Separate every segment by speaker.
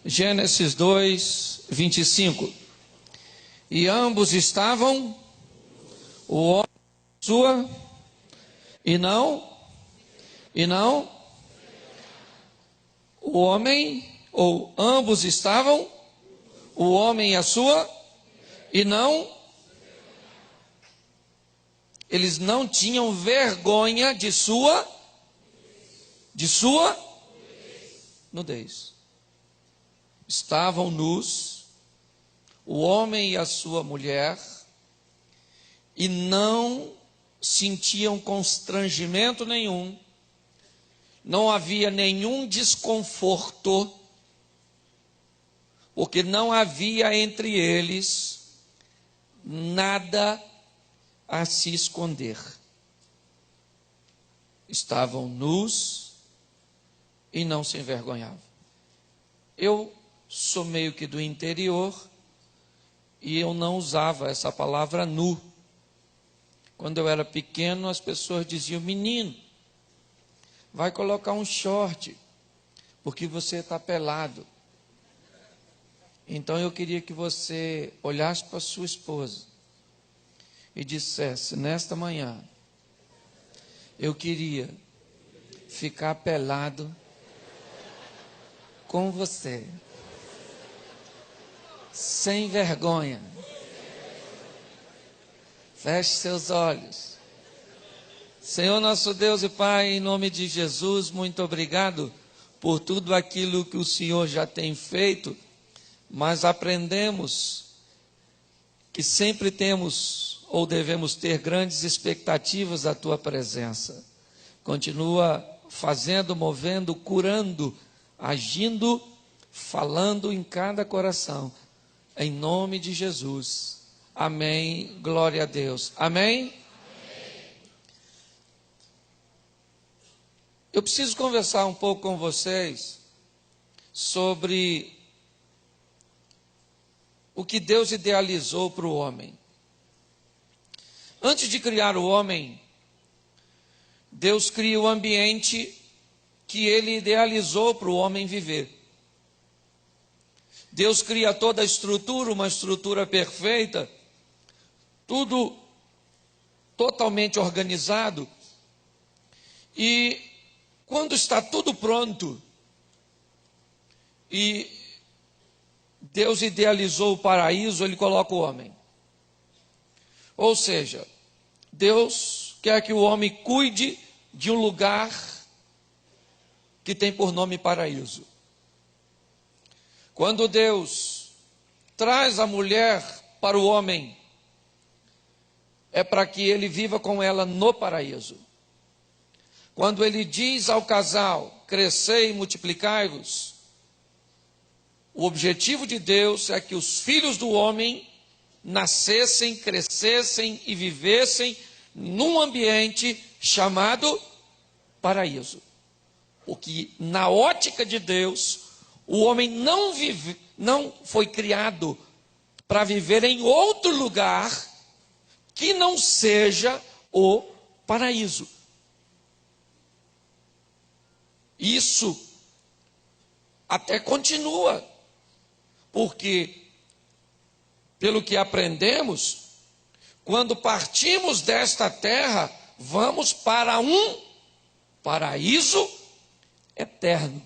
Speaker 1: Gênesis 2, 25. E ambos estavam, o homem sua, e não, o homem, ou ambos estavam, o homem e a sua, e não, eles não tinham vergonha de sua nudez. Estavam nus, o homem e a sua mulher, e não sentiam constrangimento nenhum, não havia nenhum desconforto, porque não havia entre eles nada a se esconder. Estavam nus e não se envergonhavam. Eu sou meio que do interior e eu não usava essa palavra nu. Quando eu era pequeno, as pessoas diziam: menino, vai colocar um short, porque você está pelado. Então eu queria que você olhasse para sua esposa e dissesse: nesta manhã, eu queria ficar pelado com você, sem vergonha. Feche seus olhos. Senhor nosso Deus e Pai, em nome de Jesus, muito obrigado por tudo aquilo que o Senhor já tem feito, mas aprendemos que sempre temos ou devemos ter grandes expectativas da Tua presença. Continua fazendo, movendo, curando, agindo, falando em cada coração, em nome de Jesus. Amém, glória a Deus. Amém? Eu preciso conversar um pouco com vocês sobre o que Deus idealizou para o homem. Antes de criar o homem, Deus cria o ambiente que Ele idealizou para o homem viver. Deus cria toda a estrutura, uma estrutura perfeita, tudo totalmente organizado, e quando está tudo pronto, e Deus idealizou o paraíso, Ele coloca o homem. Ou seja, Deus quer que o homem cuide de um lugar que tem por nome paraíso. Quando Deus traz a mulher para o homem, é para que ele viva com ela no paraíso. Quando ele diz ao casal: crescei e multiplicai-vos, o objetivo de Deus é que os filhos do homem nascessem, crescessem e vivessem num ambiente chamado paraíso. Porque na ótica de Deus, o homem não foi criado para viver em outro lugar que não seja o paraíso. Isso até continua, porque, pelo que aprendemos, quando partimos desta terra, vamos para um paraíso eterno.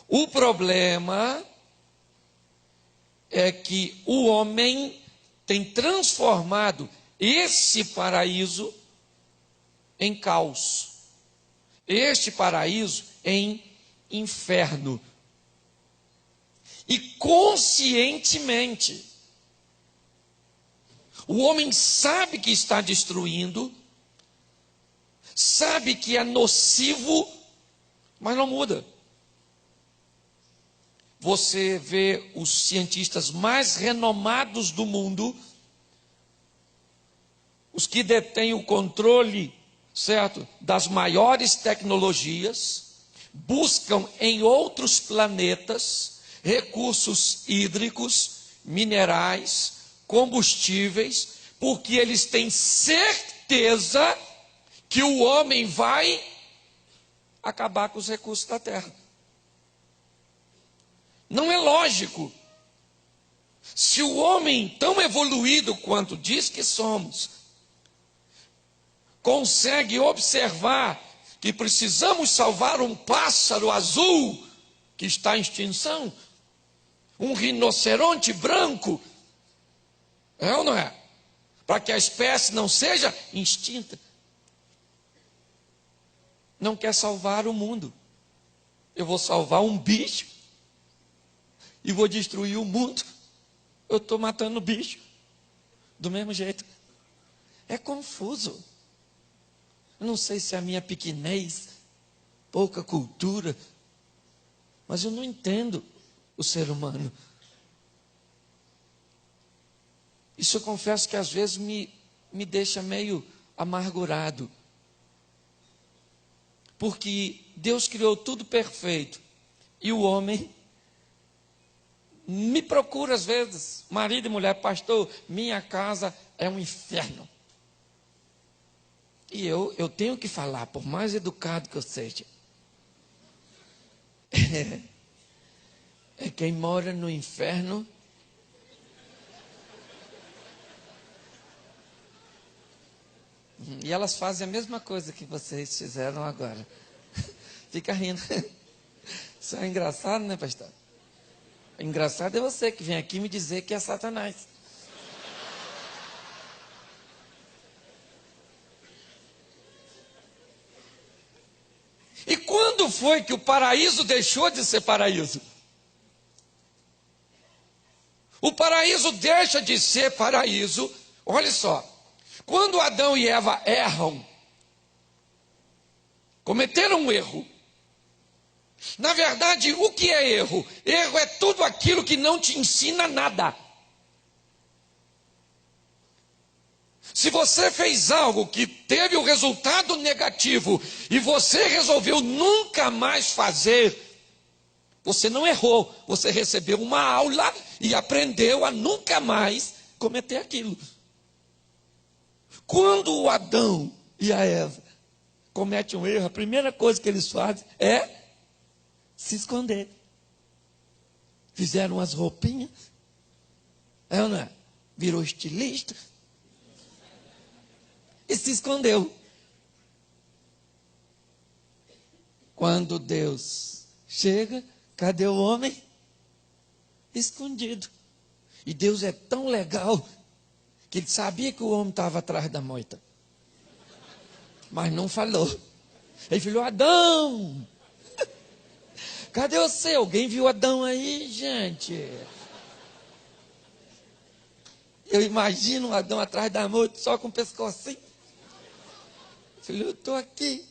Speaker 1: O problema é que o homem tem transformado esse paraíso em caos, este paraíso em inferno. E conscientemente, o homem sabe que está destruindo, sabe que é nocivo, mas não muda. Você vê os cientistas mais renomados do mundo, os que detêm o controle, certo, das maiores tecnologias, buscam em outros planetas recursos hídricos, minerais, combustíveis, porque eles têm certeza que o homem vai acabar com os recursos da terra. Não é lógico. Se o homem tão evoluído quanto diz que somos, consegue observar que precisamos salvar um pássaro azul que está em extinção, um rinoceronte branco, é ou não é? Para que a espécie não seja extinta. Não quer salvar o mundo. Eu vou salvar um bicho e vou destruir o mundo. Eu estou matando o bicho do mesmo jeito. É confuso. Eu não sei se é a minha pequenez, pouca cultura, mas eu não entendo o ser humano. Isso eu confesso que às vezes me deixa meio amargurado. Porque Deus criou tudo perfeito. E o homem me procura às vezes, marido e mulher, pastor, minha casa é um inferno. E eu tenho que falar, por mais educado que eu seja. É quem mora no inferno. E elas fazem a mesma coisa que vocês fizeram agora. Fica rindo. Isso é engraçado, né, pastor? Engraçado é você que vem aqui me dizer que é Satanás. E quando foi que o paraíso deixou de ser paraíso? O paraíso deixa de ser paraíso, olha só. Quando Adão e Eva erram, cometeram um erro. Na verdade, o que é erro? Erro é tudo aquilo que não te ensina nada. Se você fez algo que teve o resultado negativo e você resolveu nunca mais fazer, você não errou, você recebeu uma aula e aprendeu a nunca mais cometer aquilo. Quando o Adão e a Eva cometem um erro, a primeira coisa que eles fazem é se esconder. Fizeram as roupinhas, não é? Virou estilista e se escondeu. Quando Deus chega, cadê o homem? Escondido. E Deus é tão legal que ele sabia que o homem estava atrás da moita, mas não falou. Ele falou: Adão, cadê você? Alguém viu Adão aí, gente? Eu imagino o Adão atrás da moita, só com o pescocinho. Eu falei: eu estou aqui.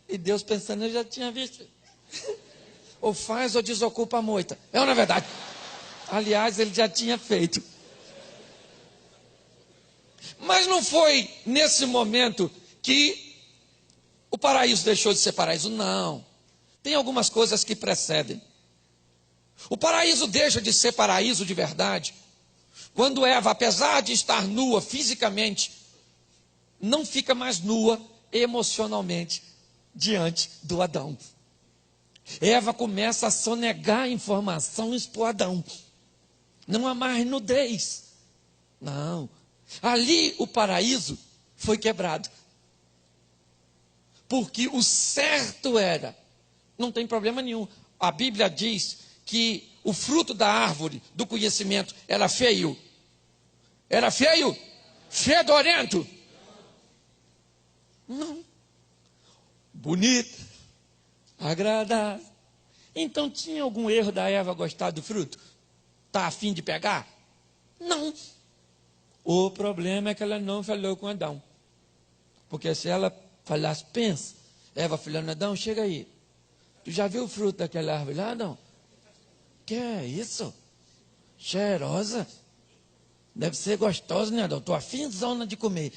Speaker 1: E Deus pensando: eu já tinha visto. Ou faz ou desocupa a moita. É ou não é verdade? Aliás, ele já tinha feito. Mas não foi nesse momento que o paraíso deixou de ser paraíso, não. Tem algumas coisas que precedem. O paraíso deixa de ser paraíso de verdade quando Eva, apesar de estar nua fisicamente, não fica mais nua emocionalmente diante do Adão. Eva começa a sonegar informações para o Adão. Não há mais nudez. Não. Ali o paraíso foi quebrado. Porque o certo era, não tem problema nenhum. A Bíblia diz que o fruto da árvore do conhecimento era feio. Era feio? Fedorento? Não. Bonito. Agradável. Então tinha algum erro da Eva gostar do fruto? Está a fim de pegar? Não. O problema é que ela não falou com Adão. Porque se ela falasse, pensa, Eva falando: Adão, chega aí. Tu já viu o fruto daquela árvore lá, Adão? Que é isso? Cheirosa. Deve ser gostosa, né, Adão? Estou afinzona de comer.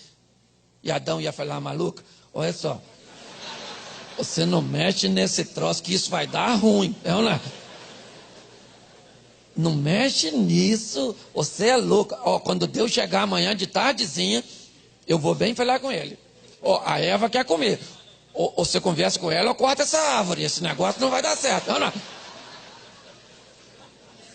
Speaker 1: E Adão ia falar: maluca, olha só. Você não mexe nesse troço que isso vai dar ruim. Não mexe nisso. Você é louca. Quando Deus chegar amanhã de tardezinha, eu vou bem falar com ele. A Eva quer comer. Ou você conversa com ela ou corta essa árvore. Esse negócio não vai dar certo.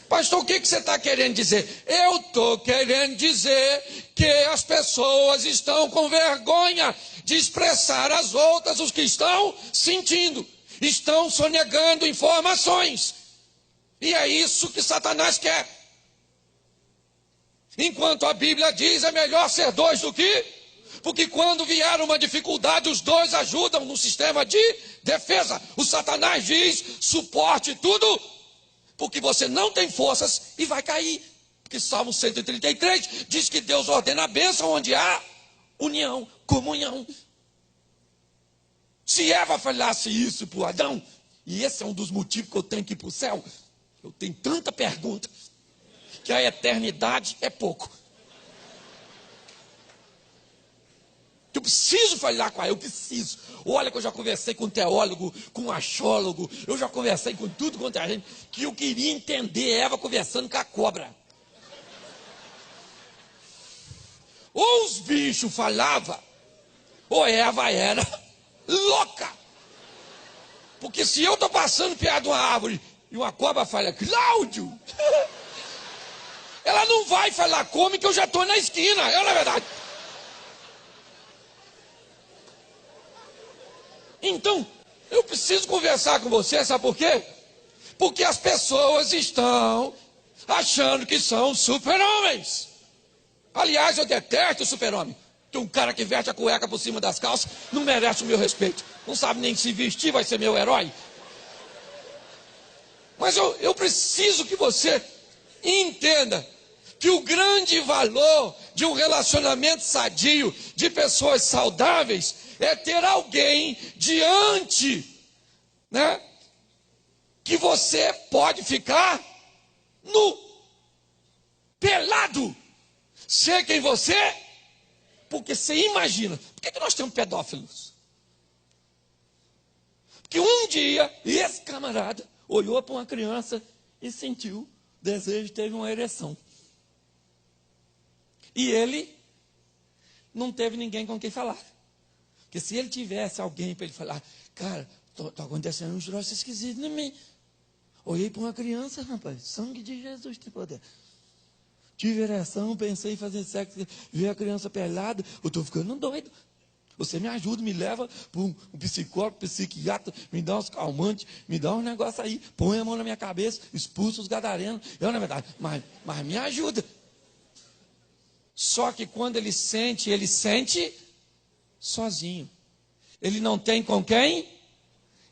Speaker 1: Pastor, o que você está querendo dizer? Eu estou querendo dizer que as pessoas estão com vergonha de expressar às outras o que estão sentindo. Estão sonegando informações. E é isso que Satanás quer. Enquanto a Bíblia diz, é melhor ser dois do que... Porque quando vier uma dificuldade, os dois ajudam no sistema de defesa. O Satanás diz, suporte tudo, porque você não tem forças e vai cair. Porque Salmo 133 diz que Deus ordena a bênção onde há união, comunhão. Se Eva falasse isso para o Adão, e esse é um dos motivos que eu tenho que ir para o céu, eu tenho tanta pergunta, que a eternidade é pouco. Eu preciso falar com ela, eu preciso. Olha que eu já conversei com teólogo, com achólogo, eu já conversei com tudo quanto é gente, que eu queria entender Eva conversando com a cobra. Ou os bichos falavam, ou Eva era louca. Porque se eu estou passando perto de uma árvore e uma cobra fala, Cláudio, ela não vai falar como que eu já estou na esquina, é na verdade. Então, eu preciso conversar com você, sabe por quê? Porque as pessoas estão achando que são super-homens. Aliás, eu detesto o super-homem. Tem um cara que veste a cueca por cima das calças, não merece o meu respeito. Não sabe nem se vestir, vai ser meu herói. Mas eu preciso que você entenda que o grande valor de um relacionamento sadio, de pessoas saudáveis, é ter alguém diante, né, que você pode ficar nu, pelado, ser quem você é, porque você imagina, por que nós temos pedófilos? Porque um dia, esse camarada olhou para uma criança e sentiu desejo, teve uma ereção. E ele não teve ninguém com quem falar. Porque se ele tivesse alguém para ele falar, cara, está acontecendo um troço esquisito em mim. Olhei para uma criança, rapaz, sangue de Jesus tem poder. Tive ereção, pensei em fazer sexo, vi a criança pelada, eu estou ficando doido. Você me ajuda, me leva para um psicólogo, psiquiatra, me dá uns calmantes, me dá um negócio aí, põe a mão na minha cabeça, expulsa os gadarenos. Eu, na verdade, mas me ajuda. Só que quando ele sente sozinho. Ele não tem com quem,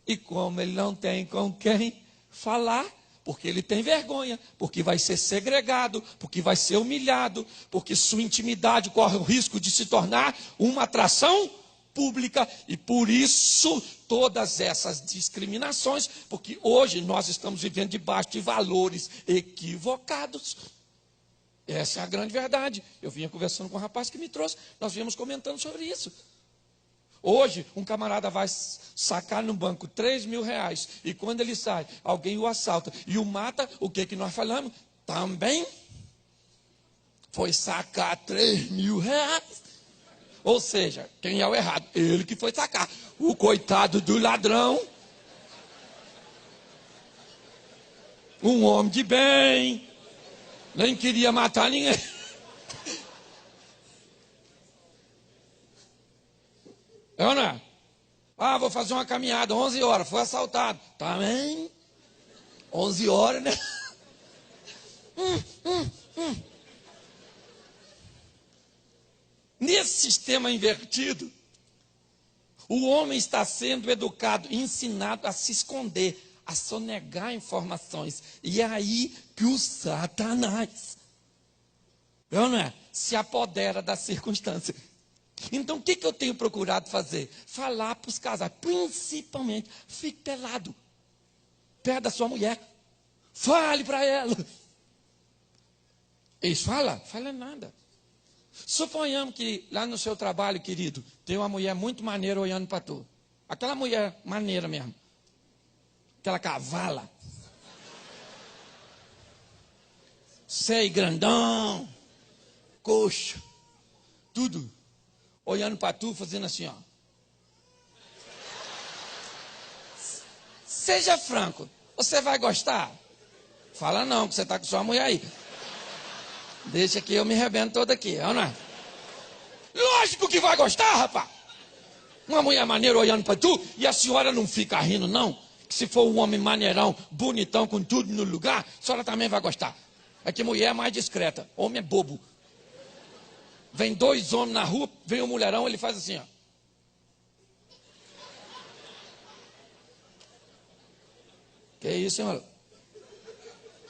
Speaker 1: e como ele não tem com quem falar, porque ele tem vergonha, porque vai ser segregado, porque vai ser humilhado, porque sua intimidade corre o risco de se tornar uma atração pública, e por isso todas essas discriminações, porque hoje nós estamos vivendo debaixo de valores equivocados. Essa é a grande verdade. Eu vinha conversando com um rapaz que me trouxe, nós viemos comentando sobre isso. Hoje, um camarada vai sacar no banco 3 mil reais, e quando ele sai, alguém o assalta e o mata, o que nós falamos? Também foi sacar 3 mil reais. Ou seja, quem é o errado? Ele que foi sacar. O coitado do ladrão, um homem de bem, nem queria matar ninguém. É ou não é? Ah, vou fazer uma caminhada, 11 horas, foi assaltado. Também, 11 horas, né? Nesse sistema invertido, o homem está sendo educado, ensinado a se esconder, a sonegar informações. E é aí que o Satanás, é ou não é? Se apodera da circunstância. Então, o que eu tenho procurado fazer? Falar para os casais, principalmente, fique pelado, perto da sua mulher, fale para ela. Eles falam? Fala nada. Suponhamos que lá no seu trabalho, querido, tem uma mulher muito maneira olhando para tu. Aquela mulher maneira mesmo. Aquela cavala. Seio grandão, coxa, tudo. Olhando para tu, fazendo assim, ó. Seja franco, você vai gostar? Fala não, que você está com sua mulher aí. Deixa que eu me rebento toda aqui, não é? Lógico que vai gostar, rapaz. Uma mulher maneira olhando para tu, e a senhora não fica rindo, não. Que se for um homem maneirão, bonitão, com tudo no lugar, a senhora também vai gostar. É que mulher é mais discreta, homem é bobo. Vem dois homens na rua, vem um mulherão, ele faz assim, ó. Que isso, hein, mano?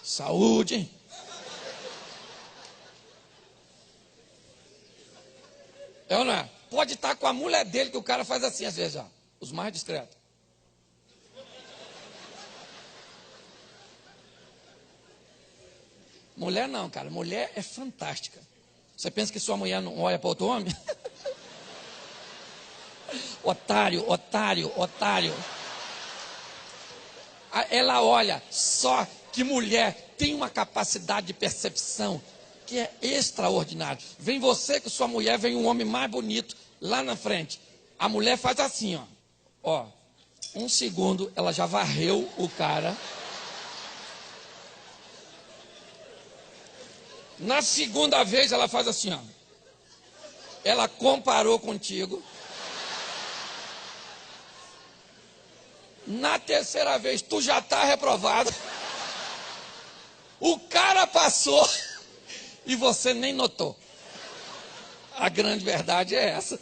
Speaker 1: Saúde, hein? É ou não é? Pode estar com a mulher dele, que o cara faz assim às vezes, ó. Os mais discretos. Mulher não, cara. Mulher é fantástica. Você pensa que sua mulher não olha para outro homem? Otário, otário, otário. Ela olha, só que mulher tem uma capacidade de percepção que é extraordinária. Vem você com sua mulher, vem um homem mais bonito lá na frente. A mulher faz assim, ó. Ó, um segundo, ela já varreu o cara. Na segunda vez ela faz assim, ó. Ela comparou contigo. Na terceira vez, tu já está reprovado. O cara passou e você nem notou. A grande verdade é essa.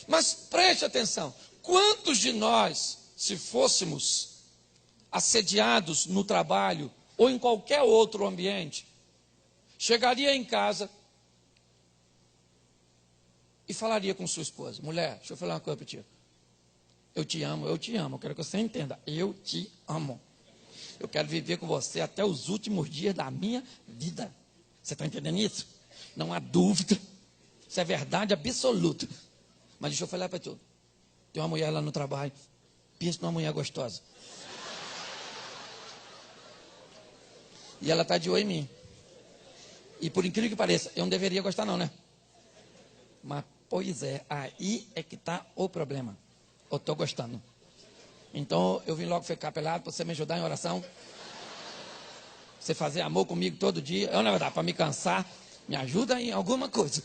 Speaker 1: Mas preste atenção. Quantos de nós, se fôssemos assediados no trabalho ou em qualquer outro ambiente, chegaria em casa e falaria com sua esposa: mulher, deixa eu falar uma coisa para ti. Eu te amo, eu quero que você entenda. Eu te amo. Eu quero viver com você até os últimos dias da minha vida. Você está entendendo isso? Não há dúvida. Isso é verdade absoluta. Mas deixa eu falar para tu. Tem uma mulher lá no trabalho. Pensa numa mulher gostosa. E ela está de olho em mim. E por incrível que pareça, eu não deveria gostar não, né? Mas, pois é, aí é que está o problema. Eu estou gostando. Então, eu vim logo ficar pelado para você me ajudar em oração. Você fazer amor comigo todo dia. Eu, na verdade, para me cansar, me ajuda em alguma coisa.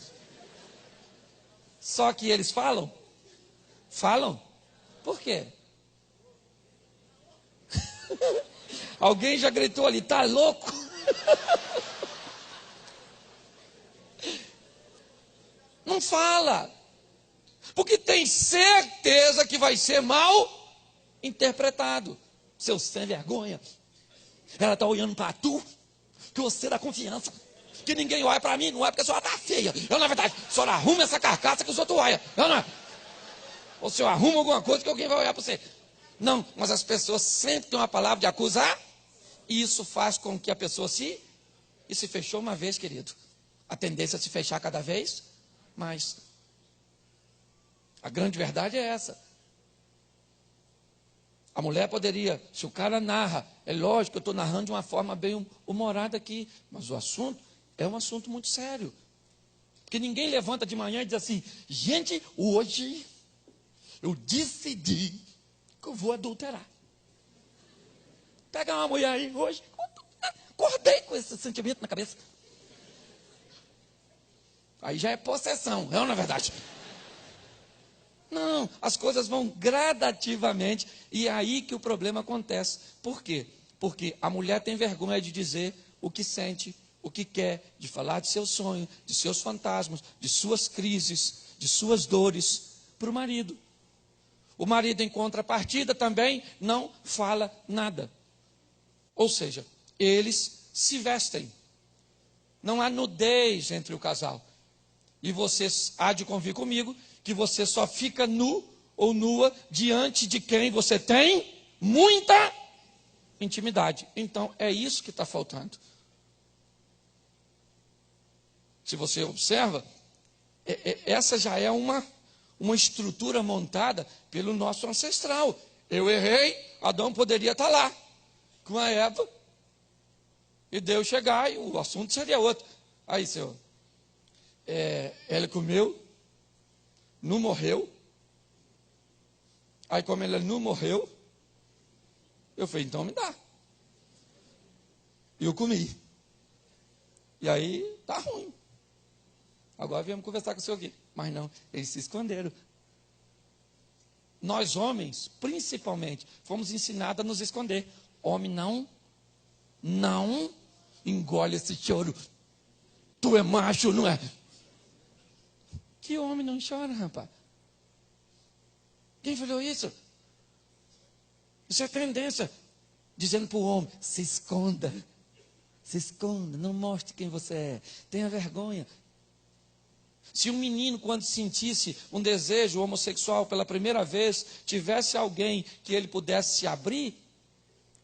Speaker 1: Só que eles falam. Falam? Por quê? Alguém já gritou ali, tá louco? Não fala. Porque tem certeza que vai ser mal interpretado. Seu sem vergonha. Ela está olhando para tu, que você dá confiança. Que ninguém olha para mim, não é porque a senhora está feia. Eu, na verdade, a senhora arruma essa carcaça que os outros olham. Eu não é. Ou se eu arrumo alguma coisa que alguém vai olhar para você. Não, mas as pessoas sempre têm uma palavra de acusar. E isso faz com que a pessoa se fechou uma vez, querido. A tendência é se fechar cada vez mais. A grande verdade é essa. A mulher poderia, se o cara narra, é lógico que eu estou narrando de uma forma bem humorada aqui, mas o assunto é um assunto muito sério. Porque ninguém levanta de manhã e diz assim: gente, hoje eu decidi que eu vou adulterar. Pega uma mulher aí hoje, acordei com esse sentimento na cabeça. Aí já é possessão, não é verdade? Não, as coisas vão gradativamente e é aí que o problema acontece. Por quê? Porque a mulher tem vergonha de dizer o que sente, o que quer, de falar de seu sonho, de seus fantasmas, de suas crises, de suas dores para o marido. O marido, em contrapartida, também não fala nada. Ou seja, eles se vestem. Não há nudez entre o casal. E você há de convir comigo que você só fica nu ou nua diante de quem você tem muita intimidade. Então, é isso que está faltando. Se você observa, essa já é uma estrutura montada pelo nosso ancestral. Eu errei, Adão poderia estar lá com a Eva e Deus chegar e o assunto seria outro. Aí, Senhor, ela comeu, não morreu. Aí, como ela não morreu, eu falei, então me dá. E eu comi. E aí, tá ruim. Agora viemos conversar com o senhor aqui. Mas não, eles se esconderam. Nós homens, principalmente, fomos ensinados a nos esconder. Homem não engole esse choro. Tu é macho, não é? Que homem não chora, rapaz? Quem falou isso? Isso é tendência. Dizendo para o homem, se esconda. Se esconda, não mostre quem você é. Tenha vergonha. Se um menino, quando sentisse um desejo homossexual pela primeira vez, tivesse alguém que ele pudesse se abrir,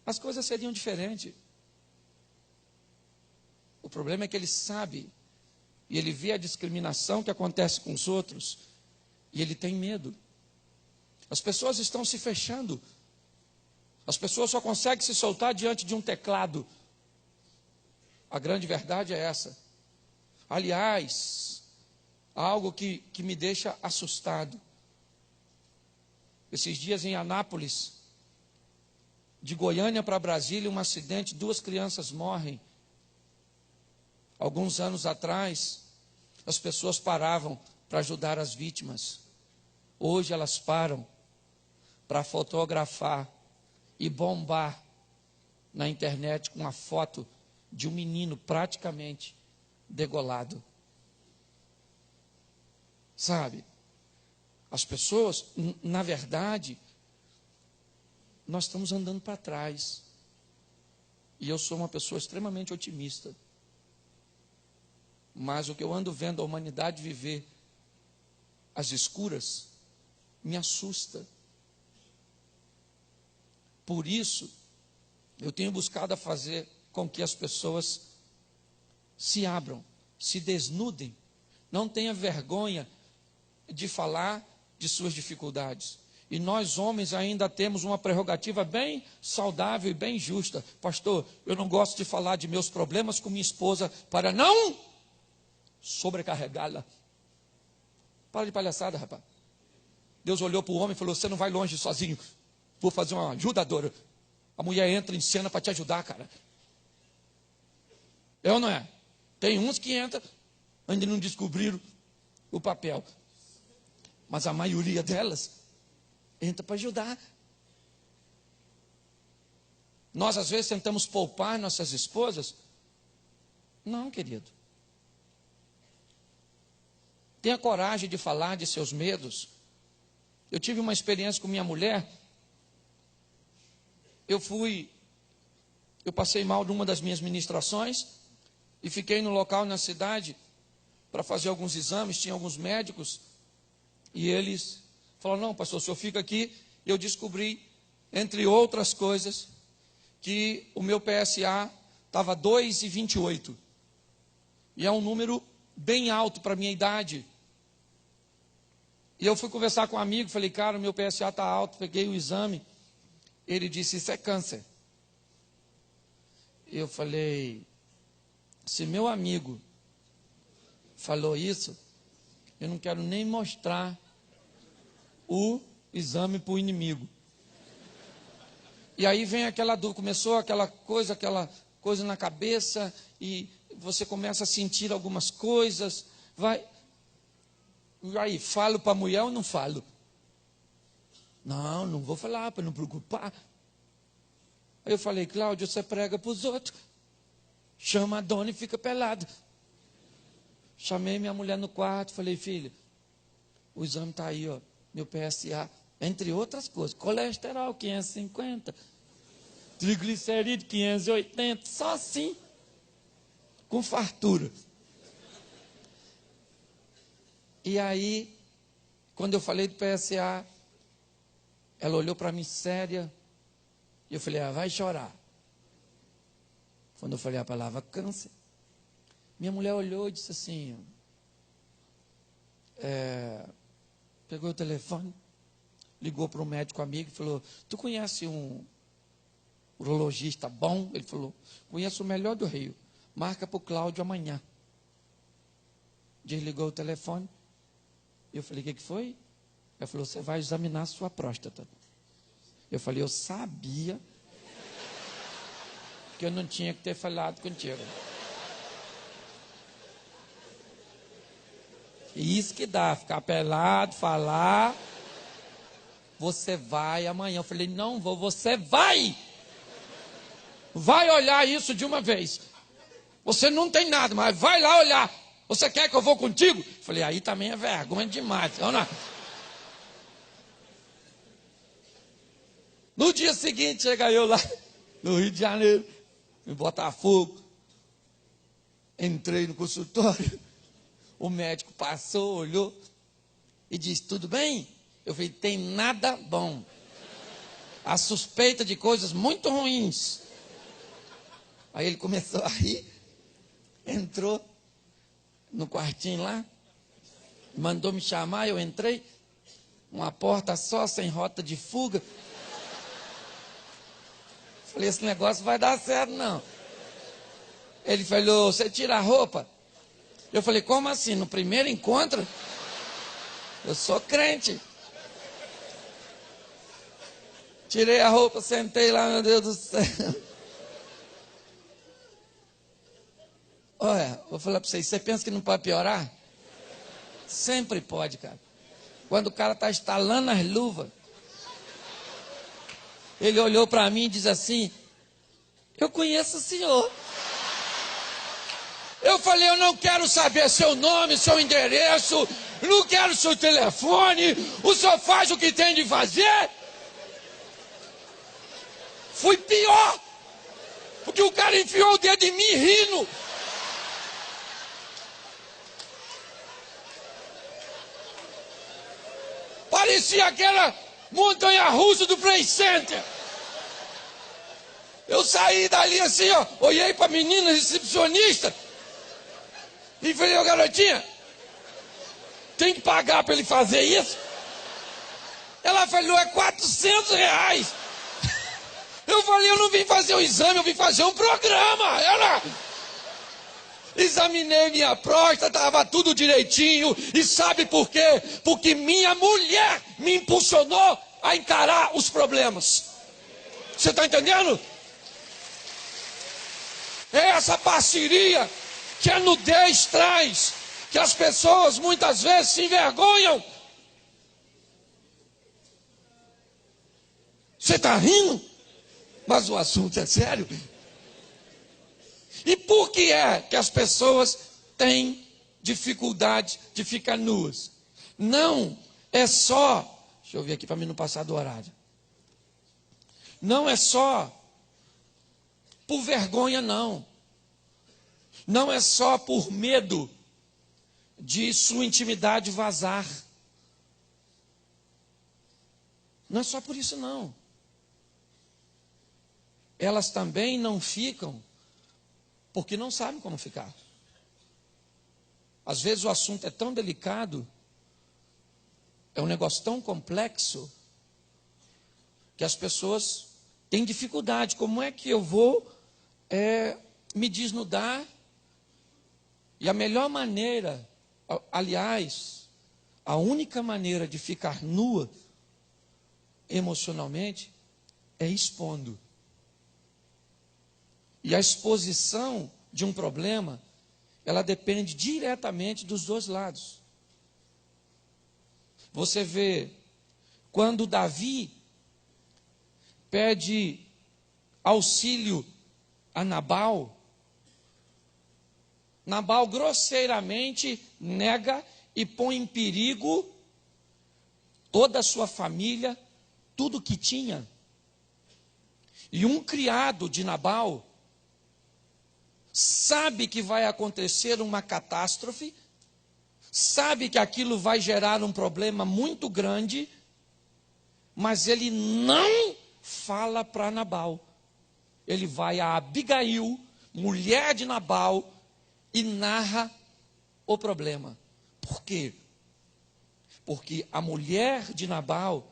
Speaker 1: as coisas seriam diferentes. O problema é que ele sabe, e ele vê a discriminação que acontece com os outros, e ele tem medo. As pessoas estão se fechando. As pessoas só conseguem se soltar diante de um teclado. A grande verdade é essa. Aliás, algo que me deixa assustado. Esses dias em Anápolis, de Goiânia para Brasília, um acidente, 2 crianças morrem. Alguns anos atrás, as pessoas paravam para ajudar as vítimas. Hoje elas param para fotografar e bombar na internet com uma foto de um menino praticamente degolado. Sabe? As pessoas, na verdade, nós estamos andando para trás. E eu sou uma pessoa extremamente otimista. Mas o que eu ando vendo a humanidade viver às escuras me assusta. Por isso, eu tenho buscado a fazer com que as pessoas se abram, se desnudem, não tenha vergonha de falar de suas dificuldades. E nós homens ainda temos uma prerrogativa bem saudável e bem justa. Pastor, eu não gosto de falar de meus problemas com minha esposa para não sobrecarregá-la. Para de palhaçada, rapaz. Deus olhou para o homem e falou, você não vai longe sozinho. Vou fazer uma ajudadora. A mulher entra em cena para te ajudar, cara. É ou não é? Tem uns que entram, ainda não descobriram o papel. Mas a maioria delas entra para ajudar. Nós, às vezes, tentamos poupar nossas esposas. Não, querido. Tenha coragem de falar de seus medos. Eu tive uma experiência com minha mulher. Eu passei mal numa das minhas ministrações e fiquei no local na cidade para fazer alguns exames, tinha alguns médicos, e eles falaram, não, pastor, o senhor fica aqui. E eu descobri, entre outras coisas, que o meu PSA estava 2,28. E é um número bem alto para a minha idade. E eu fui conversar com um amigo, falei, cara, o meu PSA está alto, peguei o exame. Ele disse, isso é câncer. Eu falei, se meu amigo falou isso, eu não quero nem mostrar o exame para o inimigo. E aí vem aquela dúvida, começou aquela coisa na cabeça, e você começa a sentir algumas coisas, e aí, falo para a mulher ou não falo? Não, não vou falar para não preocupar. Aí eu falei, Cláudio, você prega para os outros. Chama a dona e fica pelado. Chamei minha mulher no quarto, falei, filha, o exame está aí, ó, meu PSA, entre outras coisas, colesterol 550, triglicerídeo 580, só assim, com fartura. E aí, quando eu falei do PSA, ela olhou para mim séria, e eu falei, vai chorar. Quando eu falei a palavra câncer, minha mulher olhou e disse assim, pegou o telefone, ligou para um médico amigo e falou, tu conhece um urologista bom? Ele falou, conheço o melhor do Rio, marca para o Cláudio amanhã. Desligou o telefone, eu falei, o que foi? Ele falou, você vai examinar a sua próstata. Eu falei, eu sabia que eu não tinha que ter falado contigo. E isso que dá, ficar pelado, falar. Você vai amanhã. Eu falei, não vou, você vai. Vai olhar isso de uma vez. Você não tem nada, mas vai lá olhar. Você quer que eu vou contigo? Eu falei, aí também é vergonha demais. Vamos lá. No dia seguinte, chega eu lá no Rio de Janeiro, em Botafogo. Entrei no consultório. O médico passou, olhou e disse, tudo bem? Eu falei, tem nada bom. A suspeita de coisas muito ruins. Aí ele começou a rir, entrou no quartinho lá, mandou me chamar, eu entrei, uma porta só, sem rota de fuga. Falei, esse negócio vai dar certo não. Ele falou, você tira a roupa? Eu falei, como assim? No primeiro encontro? Eu sou crente. Tirei a roupa, sentei lá, meu Deus do céu. Olha, vou falar para vocês, você pensa que não pode piorar? Sempre pode, cara. Quando o cara está estalando as luvas, ele olhou para mim e diz assim, eu conheço o senhor. Eu falei, eu não quero saber seu nome, seu endereço, não quero seu telefone, o senhor faz o que tem de fazer. Fui pior, porque o cara enfiou o dedo em mim rindo. Parecia aquela montanha-russa do Play Center. Eu saí dali assim, ó, olhei para a menina recepcionista e falei, ô garotinha, tem que pagar para ele fazer isso? Ela falou, é R$400. Eu falei, eu não vim fazer um exame, eu vim fazer um programa. Ela... Examinei minha próstata, estava tudo direitinho. E sabe por quê? Porque minha mulher me impulsionou a encarar os problemas. Você está entendendo? É essa parceria que a nudez traz, que as pessoas muitas vezes se envergonham. Você está rindo? Mas o assunto é sério. E por que é que as pessoas têm dificuldade de ficar nuas? Não é só, deixa eu ver aqui para mim não passar do horário. Não é só por vergonha, não. Não é só por medo de sua intimidade vazar. Não é só por isso, não. Elas também não ficam porque não sabem como ficar. Às vezes o assunto é tão delicado, é um negócio tão complexo, que as pessoas têm dificuldade. Como é que eu vou me desnudar? E a melhor maneira, aliás, a única maneira de ficar nua emocionalmente é expondo. E a exposição de um problema, ela depende diretamente dos dois lados. Você vê, quando Davi pede auxílio a Nabal, Nabal grosseiramente nega e põe em perigo toda a sua família, tudo que tinha. E um criado de Nabal sabe que vai acontecer uma catástrofe, sabe que aquilo vai gerar um problema muito grande, mas ele não fala para Nabal. Ele vai a Abigail, mulher de Nabal, e narra o problema. Por quê? Porque a mulher de Nabal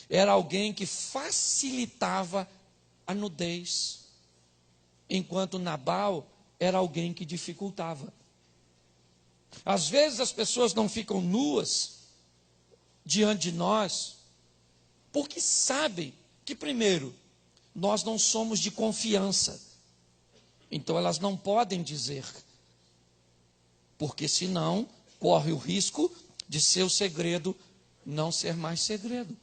Speaker 1: era alguém que facilitava a nudez, enquanto Nabal era alguém que dificultava. Às vezes as pessoas não ficam nuas diante de nós, porque sabem que, primeiro, nós não somos de confiança. Então elas não podem dizer, porque senão corre o risco de seu segredo não ser mais segredo.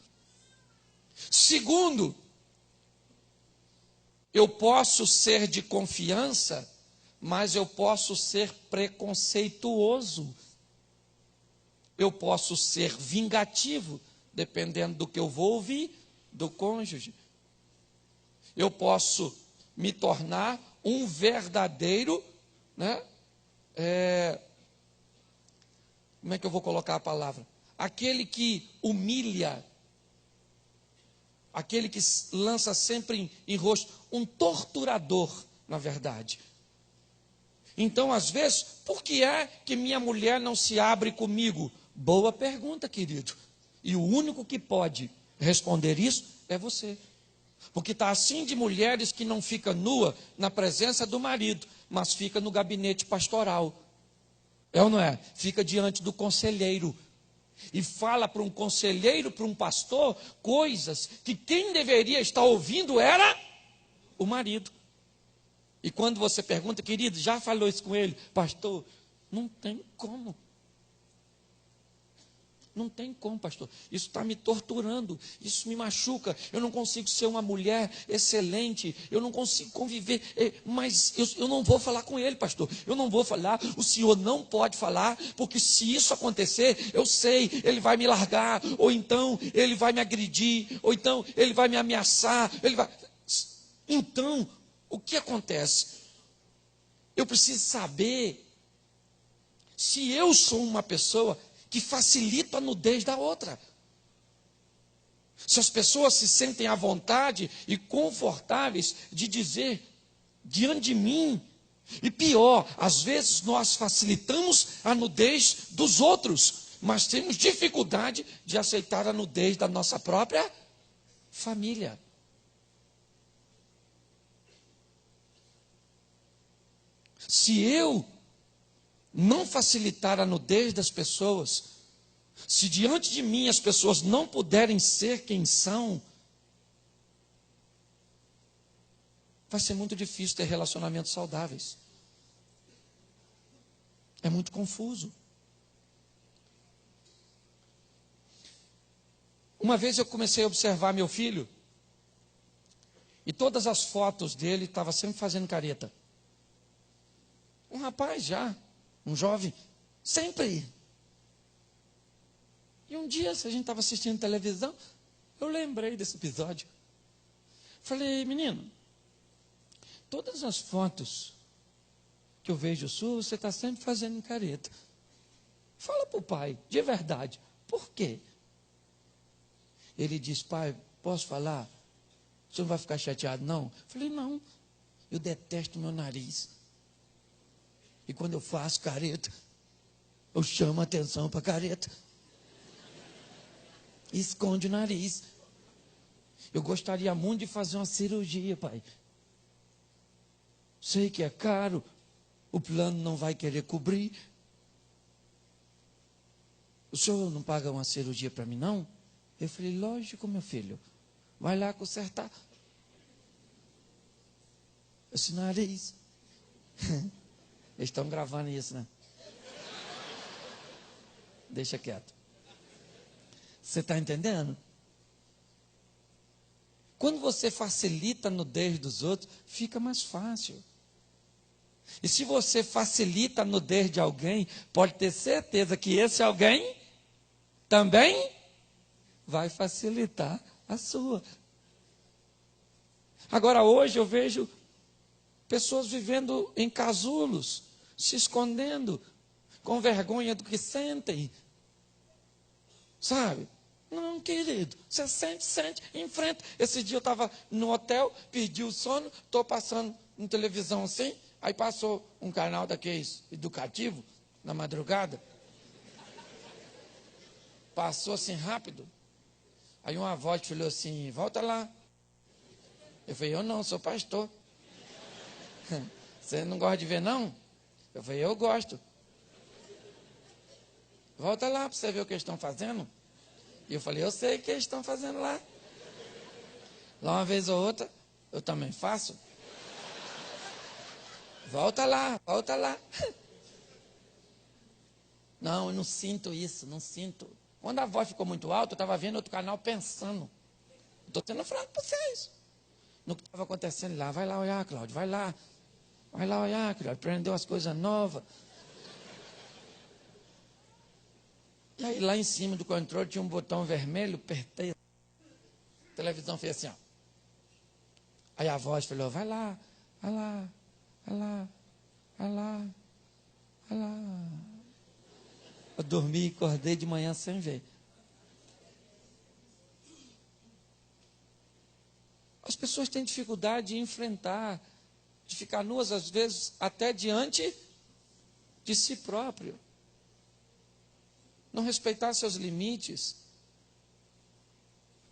Speaker 1: Segundo, eu posso ser de confiança, mas eu posso ser preconceituoso. Eu posso ser vingativo, dependendo do que eu vou ouvir do cônjuge. Eu posso me tornar um verdadeiro, como é que eu vou colocar a palavra? Aquele que humilha, aquele que lança sempre em rosto, um torturador, na verdade. Então, às vezes, por que é que minha mulher não se abre comigo? Boa pergunta, querido. E o único que pode responder isso é você. Porque está assim de mulheres que não fica nua na presença do marido, mas fica no gabinete pastoral. É ou não é? Fica diante do conselheiro. E fala para um conselheiro, para um pastor, coisas que quem deveria estar ouvindo era o marido. E quando você pergunta, querido, já falou isso com ele? Pastor, não tem como. Não tem como, pastor. Isso está me torturando, isso me machuca. Eu não consigo ser uma mulher excelente, eu não consigo conviver, mas eu não vou falar com ele, pastor. Eu não vou falar, o senhor não pode falar, porque se isso acontecer, eu sei, ele vai me largar, ou então ele vai me agredir, ou então ele vai me ameaçar. Então, o que acontece? Eu preciso saber se eu sou uma pessoa que facilita a nudez da outra. Se as pessoas se sentem à vontade e confortáveis de dizer diante de mim. E pior, às vezes nós facilitamos a nudez dos outros, mas temos dificuldade de aceitar a nudez da nossa própria família. Se eu não facilitar a nudez das pessoas, se diante de mim as pessoas não puderem ser quem são, vai ser muito difícil ter relacionamentos saudáveis. É muito confuso. Uma vez eu comecei a observar meu filho, e todas as fotos dele estavam sempre fazendo careta. Um rapaz já, um jovem, sempre. E um dia, se a gente estava assistindo televisão, eu lembrei desse episódio. Falei, menino, todas as fotos que eu vejo sua, você está sempre fazendo careta. Fala para o pai, de verdade, por quê? Ele diz, pai, posso falar? O senhor não vai ficar chateado, não? Falei, não, eu detesto meu nariz. E quando eu faço careta, eu chamo a atenção para a careta. E esconde o nariz. Eu gostaria muito de fazer uma cirurgia, pai. Sei que é caro, o plano não vai querer cobrir. O senhor não paga uma cirurgia para mim, não? Eu falei, lógico, meu filho. Vai lá consertar esse nariz. Eles estão gravando isso, né? Deixa quieto. Você está entendendo? Quando você facilita a nudez dos outros, fica mais fácil. E se você facilita a nudez de alguém, pode ter certeza que esse alguém também vai facilitar a sua. Agora, hoje eu vejo pessoas vivendo em casulos, se escondendo, com vergonha do que sentem. Sabe? Não, querido, você sente, enfrenta. Esse dia eu estava no hotel, perdi o sono, estou passando na televisão assim, aí passou um canal daqueles educativo, na madrugada. Passou assim rápido. Aí uma voz falou assim, volta lá. Eu falei, eu não, sou pastor. Você não gosta de ver, não? Eu falei, eu gosto. Volta lá para você ver o que eles estão fazendo. E eu falei, eu sei o que eles estão fazendo lá. Lá uma vez ou outra, eu também faço. volta lá, volta lá. Não, eu não sinto isso, não sinto. Quando a voz ficou muito alta, eu estava vendo outro canal pensando. Estou sendo franco para vocês. No que estava acontecendo lá. Vai lá olhar, Cláudio, vai lá. Vai lá olhar, Cláudio, aprendeu as coisas novas. E aí lá em cima do controle tinha um botão vermelho, apertei. A televisão fez assim, ó. Aí a voz falou, vai lá, vai lá, vai lá, vai lá, vai lá. Eu dormi e acordei de manhã sem ver. As pessoas têm dificuldade de enfrentar, de ficar nuas, às vezes, até diante de si próprio. Não respeitar seus limites.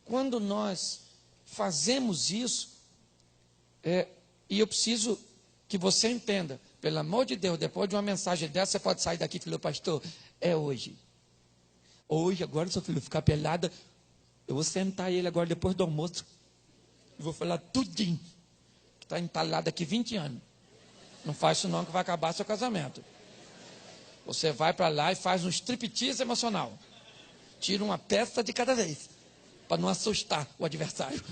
Speaker 1: Quando nós fazemos isso, e eu preciso que você entenda, pelo amor de Deus, depois de uma mensagem dessa, você pode sair daqui e falar, pastor, é hoje. Hoje, agora, seu filho ficar pelada, eu vou sentar ele agora depois do almoço. E vou falar tudinho. Que está entalado aqui 20 anos. Não faz isso não, que vai acabar seu casamento. Você vai para lá e faz um striptease emocional. Tira uma peça de cada vez. Para não assustar o adversário.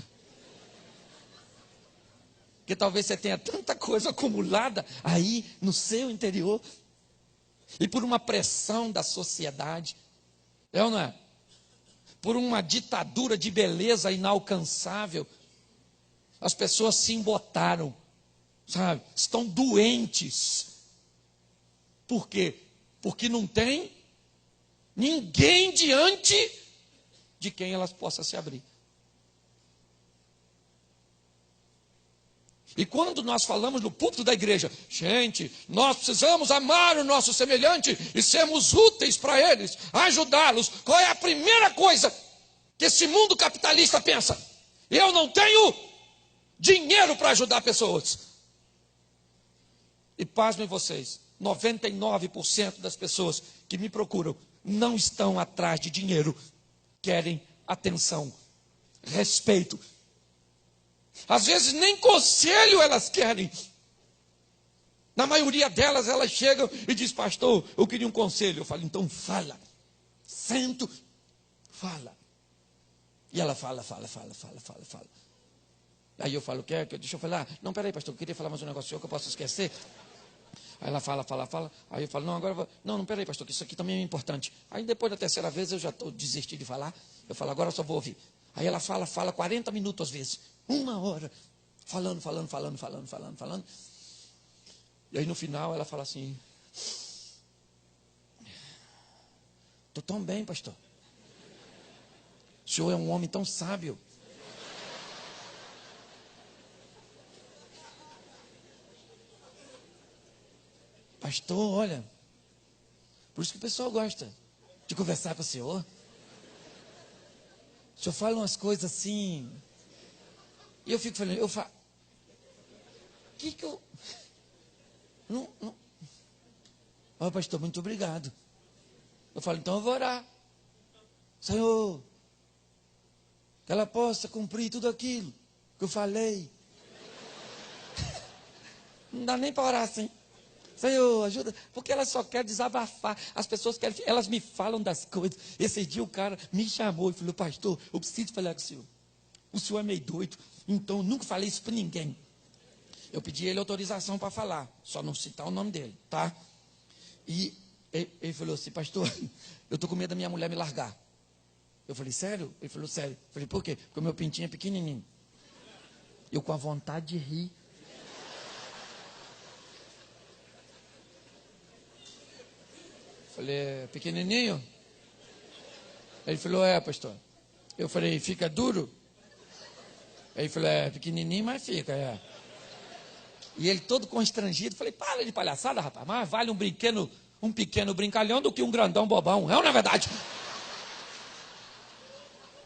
Speaker 1: Porque talvez você tenha tanta coisa acumulada aí no seu interior. E por uma pressão da sociedade. É ou não é? Por uma ditadura de beleza inalcançável. As pessoas se embotaram. Sabe? Estão doentes. Por quê? Porque não tem ninguém diante de quem elas possam se abrir. E quando nós falamos no púlpito da igreja, gente, nós precisamos amar o nosso semelhante e sermos úteis para eles, ajudá-los. Qual é a primeira coisa que esse mundo capitalista pensa? Eu não tenho dinheiro para ajudar pessoas. E pasmem vocês, 99% das pessoas que me procuram não estão atrás de dinheiro, querem atenção, respeito. Às vezes nem conselho elas querem. Na maioria delas, elas chegam e dizem, pastor, eu queria um conselho. Eu falo, então fala. Sento, fala. E ela fala. Aí eu falo, quer? Deixa eu falar. Não, peraí, pastor, eu queria falar mais um negócio que eu posso esquecer. Aí ela fala. Aí eu falo, não, agora eu vou... Não, peraí, pastor, que isso aqui também é importante. Aí depois da terceira vez eu já desisti de falar. Eu falo, agora eu só vou ouvir. Aí ela fala 40 minutos às vezes. 1 hora. Falando. E aí no final ela fala assim, estou tão bem, pastor. O senhor é um homem tão sábio. Pastor, olha, por isso que o pessoal gosta de conversar com o senhor. O senhor fala umas coisas assim. E eu fico falando, que eu... Não. Ó, pastor, muito obrigado. Eu falo, então eu vou orar. Senhor, que ela possa cumprir tudo aquilo que eu falei. Não dá nem para orar assim. Senhor, ajuda, porque ela só quer desabafar. As pessoas querem, elas me falam das coisas. Esse dia o cara me chamou e falou, pastor, eu preciso falar com o senhor. O senhor é meio doido, então eu nunca falei isso para ninguém. Eu pedi ele autorização para falar, só não citar o nome dele, tá? E ele falou assim, pastor, eu estou com medo da minha mulher me largar. Eu falei, sério? Ele falou, sério. Eu falei, por quê? Porque o meu pintinho é pequenininho. Eu com a vontade de rir. Falei, é pequenininho? Ele falou, é, pastor. Eu falei, fica duro? Ele falou, é pequenininho, mas fica, é. E ele todo constrangido, falei, para de palhaçada, rapaz, mais vale um pequeno brincalhão do que um grandão bobão, é ou não é verdade?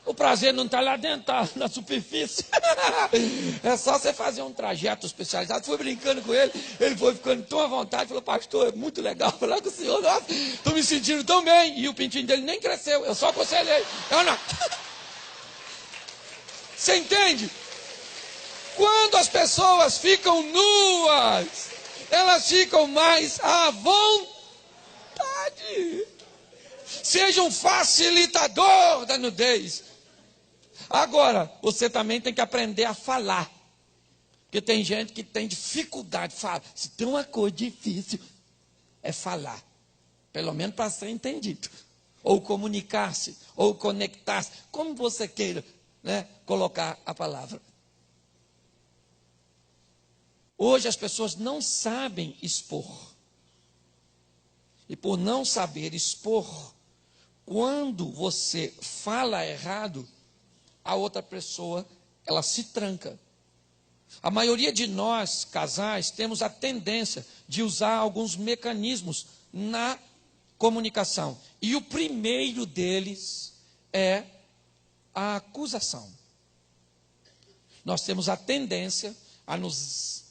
Speaker 1: O prazer não está lá dentro, está na superfície. É só você fazer um trajeto especializado. Fui brincando com ele, ele foi ficando tão à vontade, falou, pastor, é muito legal falar com o senhor, nossa, estou me sentindo tão bem. E o pintinho dele nem cresceu, eu só aconselhei. Eu não. Você entende? Quando as pessoas ficam nuas, elas ficam mais à vontade. Seja um facilitador da nudez. Agora, você também tem que aprender a falar. Porque tem gente que tem dificuldade de falar. Se tem uma coisa difícil, é falar. Pelo menos para ser entendido. Ou comunicar-se, ou conectar-se. Como você queira, né, colocar a palavra. Hoje as pessoas não sabem expor. E por não saber expor, quando você fala errado, a outra pessoa, ela se tranca. A maioria de nós, casais, temos a tendência de usar alguns mecanismos na comunicação. E o primeiro deles é a acusação. Nós temos a tendência a nos,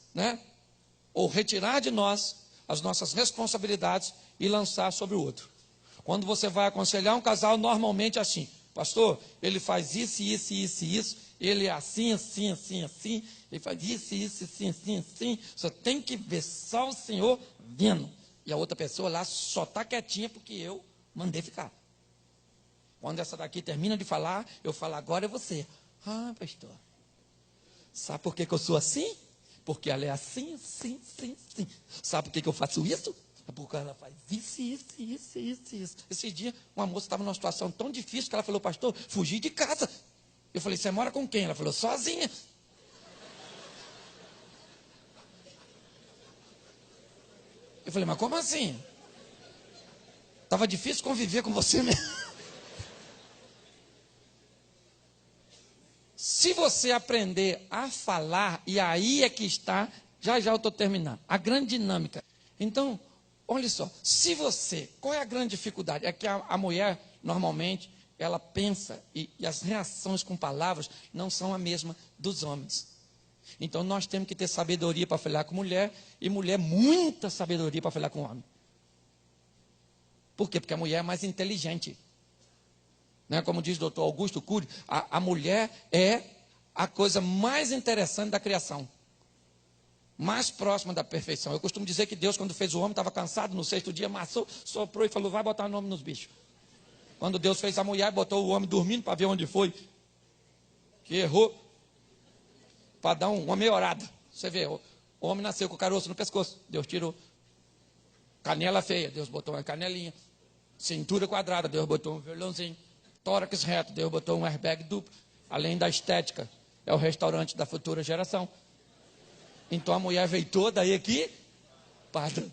Speaker 1: ou retirar de nós as nossas responsabilidades e lançar sobre o outro. Quando você vai aconselhar um casal, normalmente é assim: pastor, ele faz isso, isso, isso, isso, ele é assim, assim, assim, assim, ele faz isso, isso, assim, assim, assim, só tem que ver só o Senhor vendo. E a outra pessoa lá só está quietinha porque eu mandei ficar. Quando essa daqui termina de falar, eu falo: agora é você. Ah, pastor, sabe por que eu sou assim? Porque ela é assim, assim, assim, assim. Sabe por que eu faço isso? É porque ela faz isso, isso, isso, isso, isso. Esse dia, uma moça estava numa situação tão difícil que ela falou: pastor, fugi de casa. Eu falei: você mora com quem? Ela falou: sozinha. Eu falei: mas como assim? Estava difícil conviver com você mesmo. Se você aprender a falar, e aí é que está, já eu estou terminando, a grande dinâmica. Então, olha só, qual é a grande dificuldade? É que a mulher, normalmente, ela pensa, e as reações com palavras não são a mesma dos homens. Então, nós temos que ter sabedoria para falar com mulher, e mulher, muita sabedoria para falar com homem. Por quê? Porque a mulher é mais inteligente. Como diz o doutor Augusto Cury, a mulher é a coisa mais interessante da criação. Mais próxima da perfeição. Eu costumo dizer que Deus, quando fez o homem, estava cansado, no sexto dia, amassou, soprou e falou: vai botar nome nos bichos. Quando Deus fez a mulher, botou o homem dormindo para ver onde foi. Que errou. Para dar uma melhorada. Você vê, o homem nasceu com o caroço no pescoço. Deus tirou. Canela feia, Deus botou uma canelinha. Cintura quadrada, Deus botou um violãozinho. Tórax reto, Deus botou um airbag duplo. Além da estética, é o restaurante da futura geração. Então a mulher veio toda aí aqui, padrão.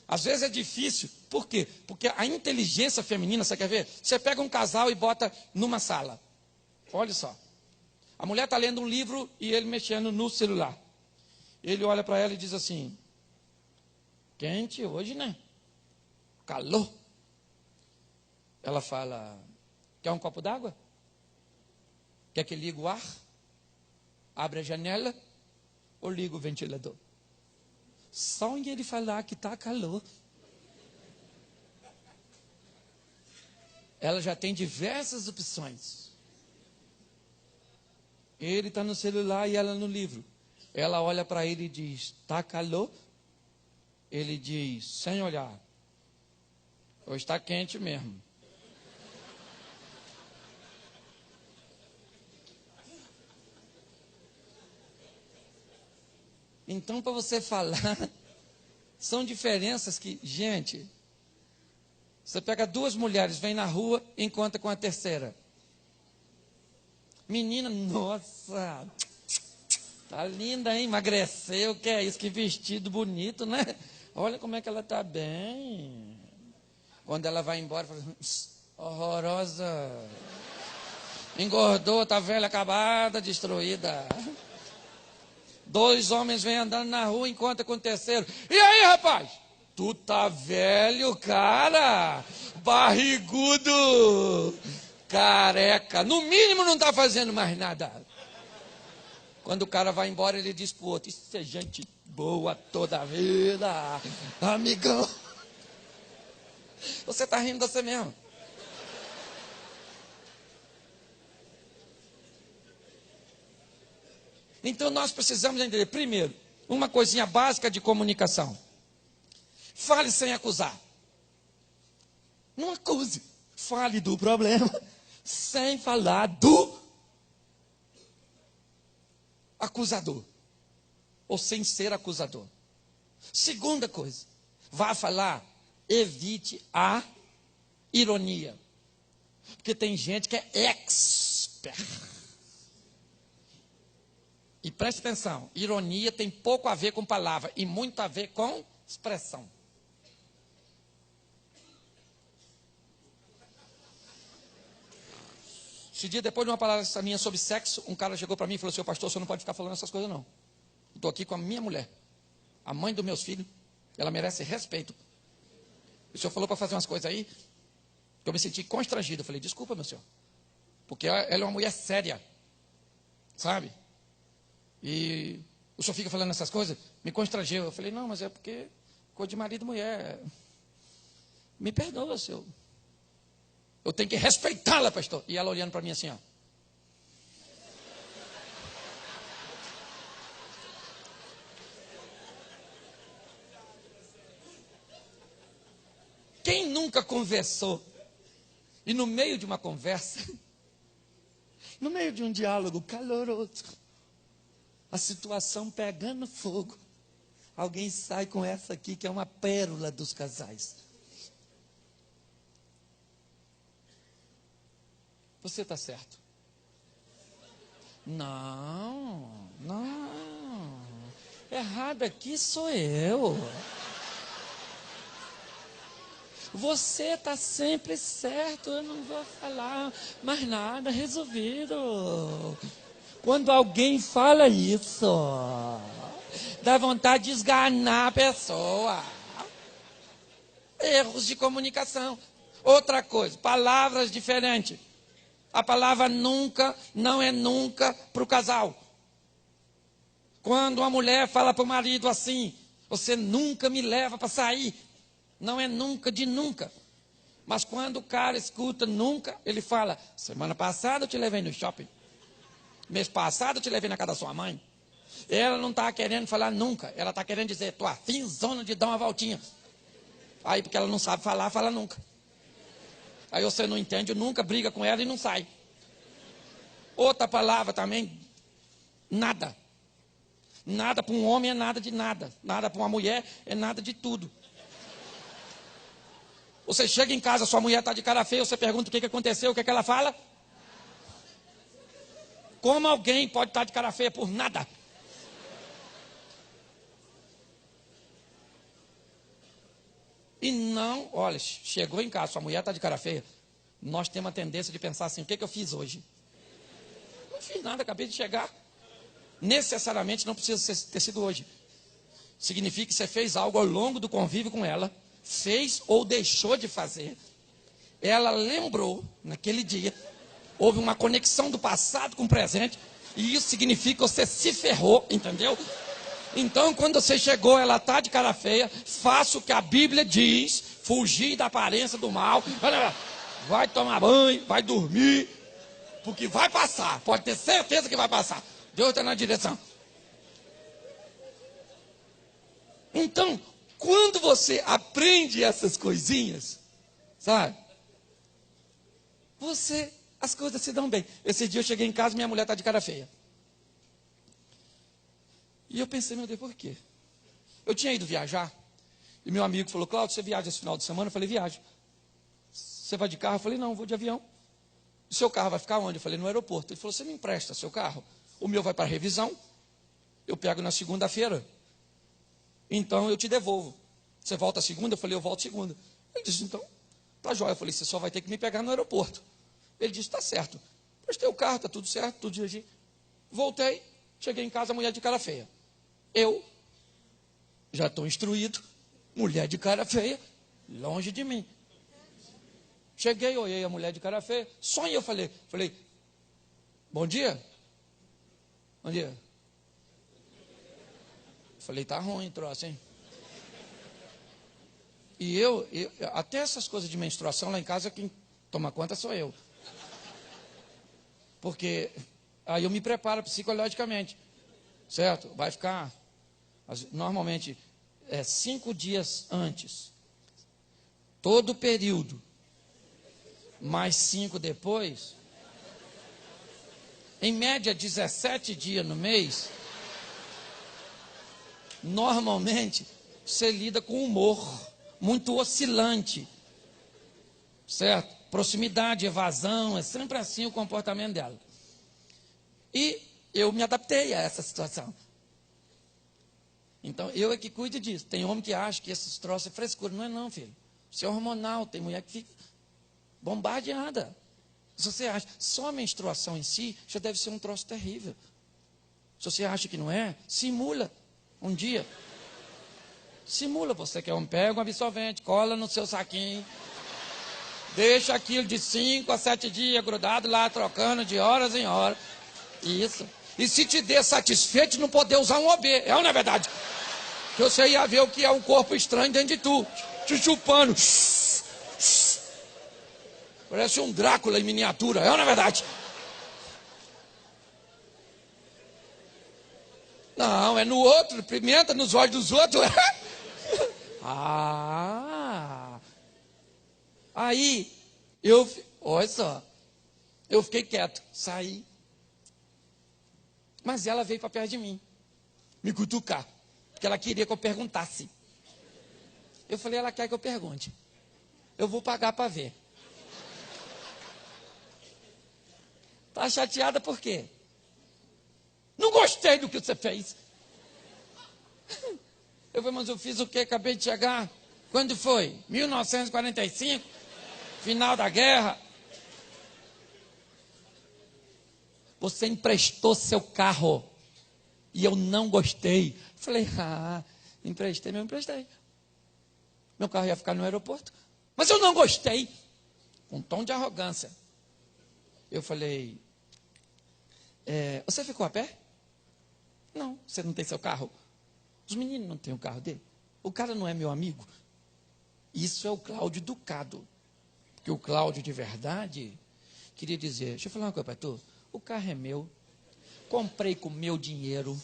Speaker 1: Às vezes é difícil, por quê? Porque a inteligência feminina, você quer ver? Você pega um casal e bota numa sala. Olha só. A mulher está lendo um livro e ele mexendo no celular. Ele olha para ela e diz assim: quente hoje, né? Calor. Ela fala: quer um copo d'água? Quer que ligue o ar? Abre a janela? Ou liga o ventilador? Só em ele falar que está calor, ela já tem diversas opções. Ele está no celular e ela no livro. Ela olha para ele e diz: está calor? Ele diz, sem olhar: hoje está quente mesmo. Então, para você falar, são diferenças que, gente, você pega duas mulheres, vem na rua, encontra com a terceira. Menina, nossa, tá linda, hein? Emagreceu, que é isso? Que vestido bonito, né? Olha como é que ela tá bem. Quando ela vai embora, fala: horrorosa. Engordou, tá velha, acabada, destruída. Dois homens vêm andando na rua, encontra com o terceiro. E aí, rapaz? Tu tá velho, cara. Barrigudo. Careca. No mínimo não tá fazendo mais nada. Quando o cara vai embora, ele diz pro outro: isso é gente boa toda a vida. Amigão. Você tá rindo de você mesmo. Então nós precisamos entender, primeiro, Uma coisinha básica de comunicação. Fale sem acusar. Não acuse. Fale do problema sem falar do acusador. Ou sem ser acusador. Segunda coisa. Vá falar, evite a ironia. Porque tem gente que é expert. E preste atenção, ironia tem pouco a ver com palavra e muito a ver com expressão. Esse dia, depois de uma palestra minha sobre sexo, um cara chegou para mim e falou assim: pastor, você não pode ficar falando essas coisas não. Estou aqui com a minha mulher, a mãe dos meus filhos, ela merece respeito. O senhor falou para fazer umas coisas aí, que eu me senti constrangido. Eu falei: desculpa, meu senhor, porque ela é uma mulher séria, sabe? E o senhor fica falando essas coisas, me constrangeu. Eu falei: não, mas é porque coisa de marido e mulher. Me perdoa, senhor. Eu tenho que respeitá-la, pastor. E ela olhando para mim assim, ó. Quem nunca conversou e no meio de uma conversa, no meio de um diálogo caloroso, a situação pegando fogo, alguém sai com essa aqui que é uma pérola dos casais. Você está certo. Não. Errado aqui sou eu. Você está sempre certo, eu não vou falar mais nada, resolvido. Quando alguém fala isso, dá vontade de esganar a pessoa. Erros de comunicação. Outra coisa, palavras diferentes. A palavra nunca não é nunca para o casal. Quando uma mulher fala para o marido assim: você nunca me leva para sair. Não é nunca de nunca. Mas quando o cara escuta nunca, ele fala: semana passada eu te levei no shopping. Mês passado eu te levei na casa da sua mãe. Ela não está querendo falar nunca. Ela está querendo dizer: estou afinzona de dar uma voltinha. Aí porque ela não sabe falar, fala nunca. Aí você não entende, nunca briga com ela e não sai. Outra palavra também, nada. Nada para um homem é nada de nada. Nada para uma mulher é nada de tudo. Você chega em casa, sua mulher está de cara feia, você pergunta o que aconteceu, o que ela fala? Como alguém pode estar de cara feia por nada? E não, olha, chegou em casa, sua mulher está de cara feia. Nós temos a tendência de pensar assim: o que eu fiz hoje? Não fiz nada, acabei de chegar. Necessariamente não precisa ter sido hoje. Significa que você fez algo ao longo do convívio com ela, fez ou deixou de fazer. Ela lembrou, naquele dia, houve uma conexão do passado com o presente, e isso significa que você se ferrou, entendeu? Então, quando você chegou, ela está de cara feia, faça o que a Bíblia diz, fugir da aparência do mal, vai tomar banho, vai dormir, porque vai passar, pode ter certeza que vai passar. Deus está na direção. Então, quando você aprende essas coisinhas, sabe? As coisas se dão bem. Esse dia eu cheguei em casa e minha mulher está de cara feia. E eu pensei: meu Deus, por quê? Eu tinha ido viajar, e meu amigo falou: Cláudio, você viaja esse final de semana? Eu falei: viajo. Você vai de carro? Eu falei: não, vou de avião. O seu carro vai ficar onde? Eu falei: no aeroporto. Ele falou: você me empresta seu carro? O meu vai para revisão, eu pego na segunda-feira, então eu te devolvo. Você volta segunda? Eu falei: eu volto segunda. Ele disse: então, tá jóia. Eu falei: você só vai ter que me pegar no aeroporto. Ele disse: tá certo. Prestei o carro, tá tudo certo, tudo direitinho. Voltei, cheguei em casa, a mulher de cara feia. Eu já estou instruído, mulher de cara feia, longe de mim. Cheguei, olhei a mulher de cara feia, só eu falei: bom dia. Bom dia. Falei: tá ruim o troço, hein? E eu, até essas coisas de menstruação lá em casa, quem toma conta sou eu. Porque aí eu me preparo psicologicamente, certo? Vai ficar Normalmente, 5 dias antes. Todo o período. Mais 5 depois. Em média, 17 dias no mês. Normalmente, você lida com humor muito oscilante. Certo? Proximidade, evasão, é sempre assim o comportamento dela. E eu me adaptei a essa situação. Então, eu é que cuido disso. Tem homem que acha que esses troços é frescura. Não é não, filho. Isso é hormonal. Tem mulher que fica bombardeada. Se você acha, só a menstruação em si já deve ser um troço terrível. Se você acha que não é, simula um dia. Simula, você que é homem, pega um absorvente, cola no seu saquinho. Deixa aquilo de 5 a 7 dias grudado lá, trocando de horas em horas. Isso. E se te der satisfeito, não poder usar um OB. É ou não é verdade? Que você ia ver o que é um corpo estranho dentro de tu. Te chupando. Parece um Drácula em miniatura. É ou não é verdade? Não, é no outro. Pimenta nos olhos dos outros. Aí, olha só. Eu fiquei quieto. Saí. Mas ela veio para perto de mim. Me cutucar. Porque ela queria que eu perguntasse. Eu falei, ela quer que eu pergunte. Eu vou pagar para ver. Tá chateada por quê? Não gostei do que você fez. Eu falei, mas eu fiz o quê? Acabei de chegar. Quando foi? 1945? Final da guerra. Você emprestou seu carro. E eu não gostei. Falei, emprestei, mas eu emprestei. Meu carro ia ficar no aeroporto. Mas eu não gostei. Com um tom de arrogância. Eu falei, você ficou a pé? Não, você não tem seu carro. Os meninos não têm o carro dele. O cara não é meu amigo. Isso é o Cláudio educado. Porque o Cláudio de verdade queria dizer, deixa eu falar uma coisa para tu. O carro é meu. Comprei com meu dinheiro.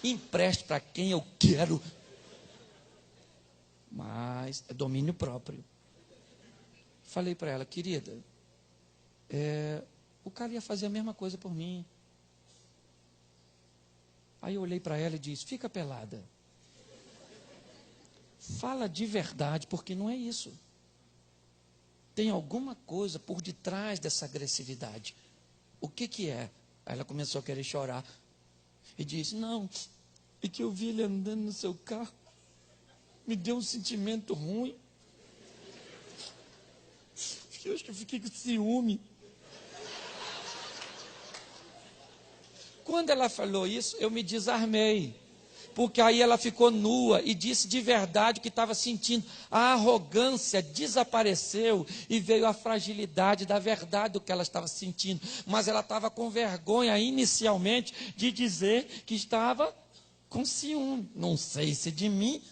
Speaker 1: Empresto para quem eu quero. Mas é domínio próprio. Falei para ela, querida, o cara ia fazer a mesma coisa por mim. Aí eu olhei para ela e disse, fica pelada. Fala de verdade, porque não é isso. Tem alguma coisa por detrás dessa agressividade. O que é? Aí ela começou a querer chorar. E disse, não, é que eu vi ele andando no seu carro. Me deu um sentimento ruim. Eu acho que eu fiquei com ciúme. Quando ela falou isso, eu me desarmei. Porque aí ela ficou nua e disse de verdade o que estava sentindo. A arrogância desapareceu e veio a fragilidade da verdade do que ela estava sentindo. Mas ela estava com vergonha inicialmente de dizer que estava com ciúme. Não sei se de mim.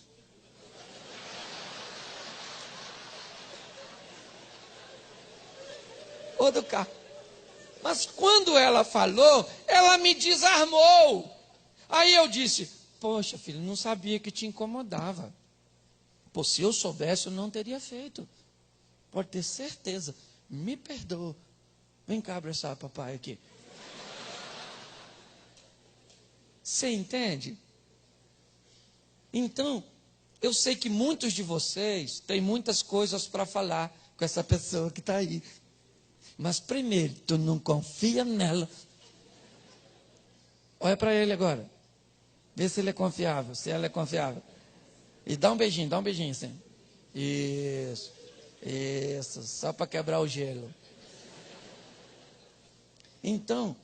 Speaker 1: Ou do carro. Mas quando ela falou, ela me desarmou. Aí eu disse, poxa filho, não sabia que te incomodava. Pô, se eu soubesse, eu não teria feito. Pode ter certeza. Me perdoa. Vem cá abraçar papai aqui. Você entende? Então, eu sei que muitos de vocês têm muitas coisas para falar com essa pessoa que está aí. Mas primeiro, tu não confia nela. Olha para ele agora. Vê se ele é confiável, se ela é confiável. E dá um beijinho assim. Isso, só para quebrar o gelo. Então,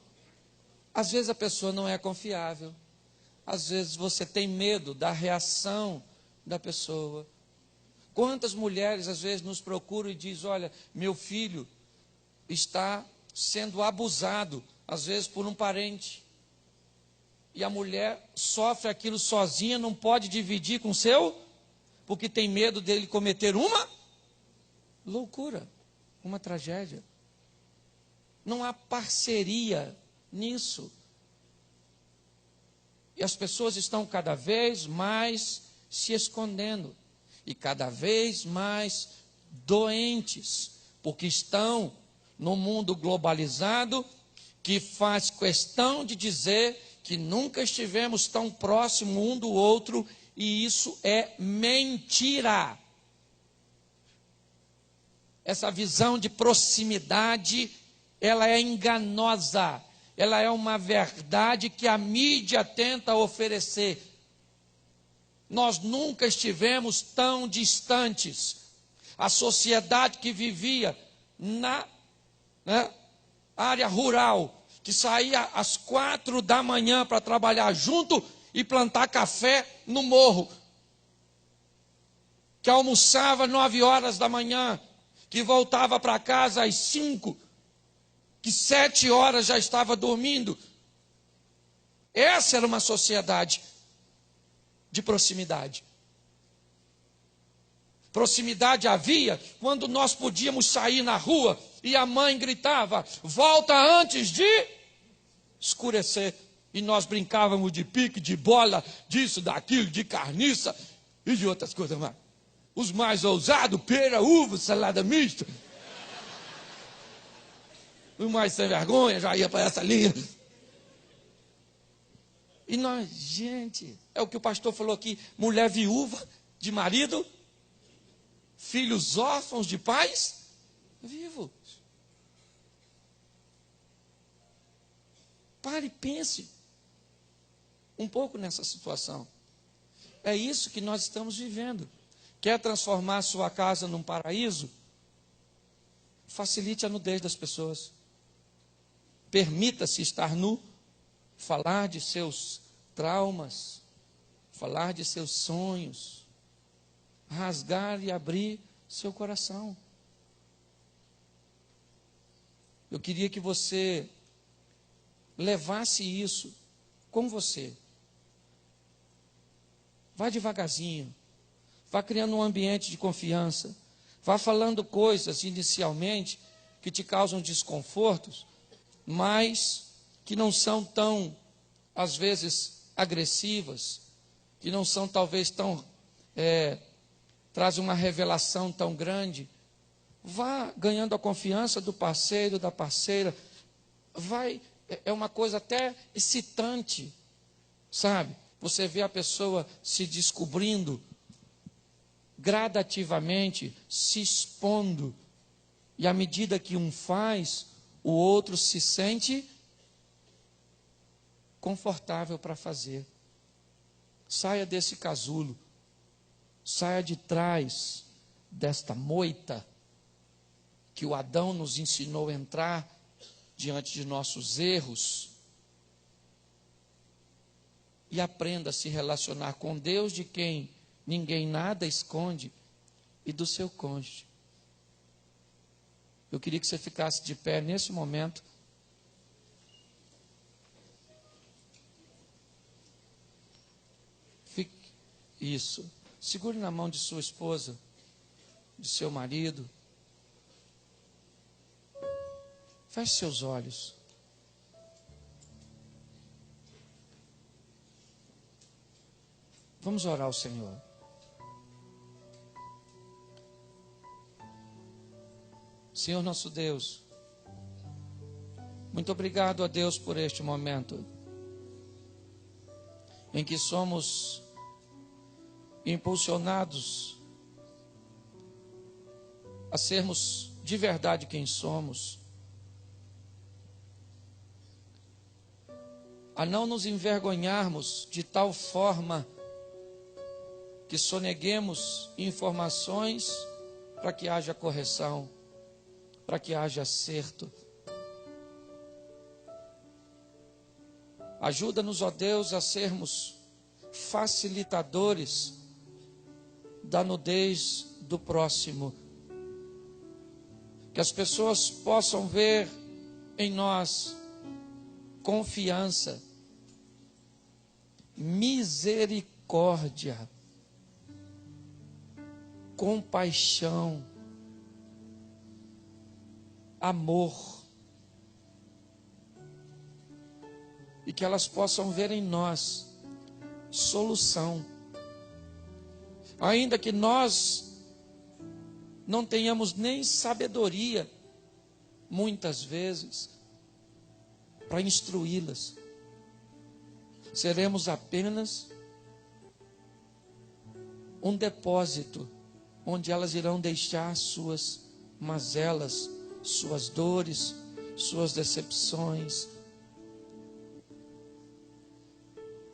Speaker 1: às vezes a pessoa não é confiável. Às vezes você tem medo da reação da pessoa. Quantas mulheres às vezes nos procuram e dizem, olha, meu filho está sendo abusado, às vezes por um parente. E a mulher sofre aquilo sozinha, não pode dividir com o seu, porque tem medo dele cometer uma loucura, uma tragédia. Não há parceria nisso. E as pessoas estão cada vez mais se escondendo e cada vez mais doentes, porque estão no mundo globalizado que faz questão de dizer que nunca estivemos tão próximos um do outro, e isso é mentira. Essa visão de proximidade, ela é enganosa. Ela é uma verdade que a mídia tenta oferecer. Nós nunca estivemos tão distantes. A sociedade que vivia na área rural, que saía às 4 da manhã para trabalhar junto e plantar café no morro, que almoçava 9 horas da manhã, que voltava para casa às 5, que 7 horas já estava dormindo. Essa era uma sociedade de proximidade. Proximidade havia quando nós podíamos sair na rua e a mãe gritava: volta antes de escurecer. E nós brincávamos de pique, de bola, disso, daquilo, de carniça e de outras coisas mais. Os mais ousados, pera, uva, salada mista. Os mais sem vergonha já ia para essa linha. E nós, gente, é o que o pastor falou aqui: mulher viúva de marido, filhos órfãos de pais vivos. Pare e pense um pouco nessa situação. É isso que nós estamos vivendo. Quer transformar sua casa num paraíso? Facilite a nudez das pessoas. Permita-se estar nu, falar de seus traumas, falar de seus sonhos, rasgar e abrir seu coração. Eu queria que você levasse isso com você. Vá devagarzinho, vá criando um ambiente de confiança, vá falando coisas inicialmente que te causam desconfortos, mas que não são tão, às vezes, agressivas, que não são talvez tão, trazem uma revelação tão grande. Vá ganhando a confiança do parceiro, da parceira. É uma coisa até excitante, sabe? Você vê a pessoa se descobrindo, gradativamente, se expondo. E à medida que um faz, o outro se sente confortável para fazer. Saia desse casulo. Saia de trás desta moita que o Adão nos ensinou a entrar diante de nossos erros. E aprenda a se relacionar com Deus, de quem ninguém nada esconde, e do seu cônjuge. Eu queria que você ficasse de pé nesse momento. Isso. Segure na mão de sua esposa, de seu marido. Feche seus olhos. Vamos orar ao Senhor. Senhor nosso Deus, muito obrigado a Deus por este momento em que somos impulsionados a sermos de verdade quem somos, a não nos envergonharmos de tal forma que soneguemos informações para que haja correção, para que haja acerto. Ajuda-nos, ó Deus, a sermos facilitadores da nudez do próximo. Que as pessoas possam ver em nós confiança, misericórdia, compaixão, amor. E que elas possam ver em nós solução. Ainda que nós não tenhamos nem sabedoria, muitas vezes, para instruí-las, seremos apenas um depósito onde elas irão deixar suas mazelas, suas dores, suas decepções.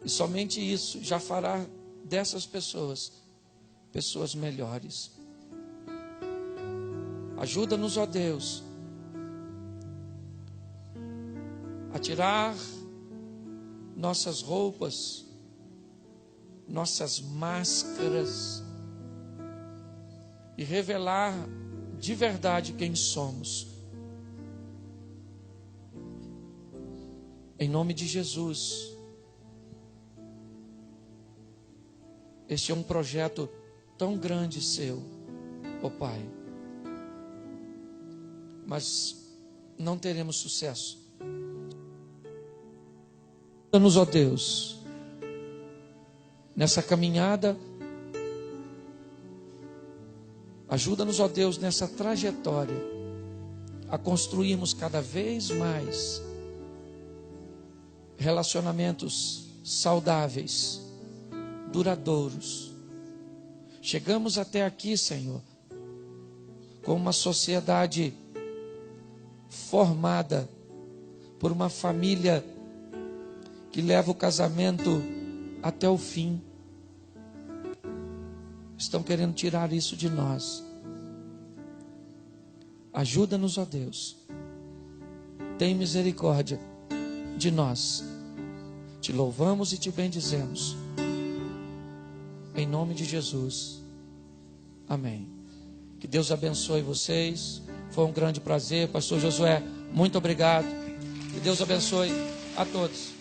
Speaker 1: E somente isso já fará dessas pessoas pessoas melhores. Ajuda-nos, ó Deus, a tirar nossas roupas, nossas máscaras e revelar de verdade quem somos. Em nome de Jesus. Este é um projeto tão grande seu, ó Pai. Mas não teremos sucesso. Ajuda-nos, ó Deus, nessa caminhada. Ajuda-nos, ó Deus, nessa trajetória, a construirmos cada vez mais relacionamentos saudáveis, duradouros. Chegamos até aqui, Senhor, com uma sociedade formada por uma família que leva o casamento até o fim. Estão querendo tirar isso de nós. Ajuda-nos, ó Deus. Tem misericórdia de nós. Te louvamos e te bendizemos. Em nome de Jesus. Amém. Que Deus abençoe vocês. Foi um grande prazer. Pastor Josué, muito obrigado. Que Deus abençoe a todos.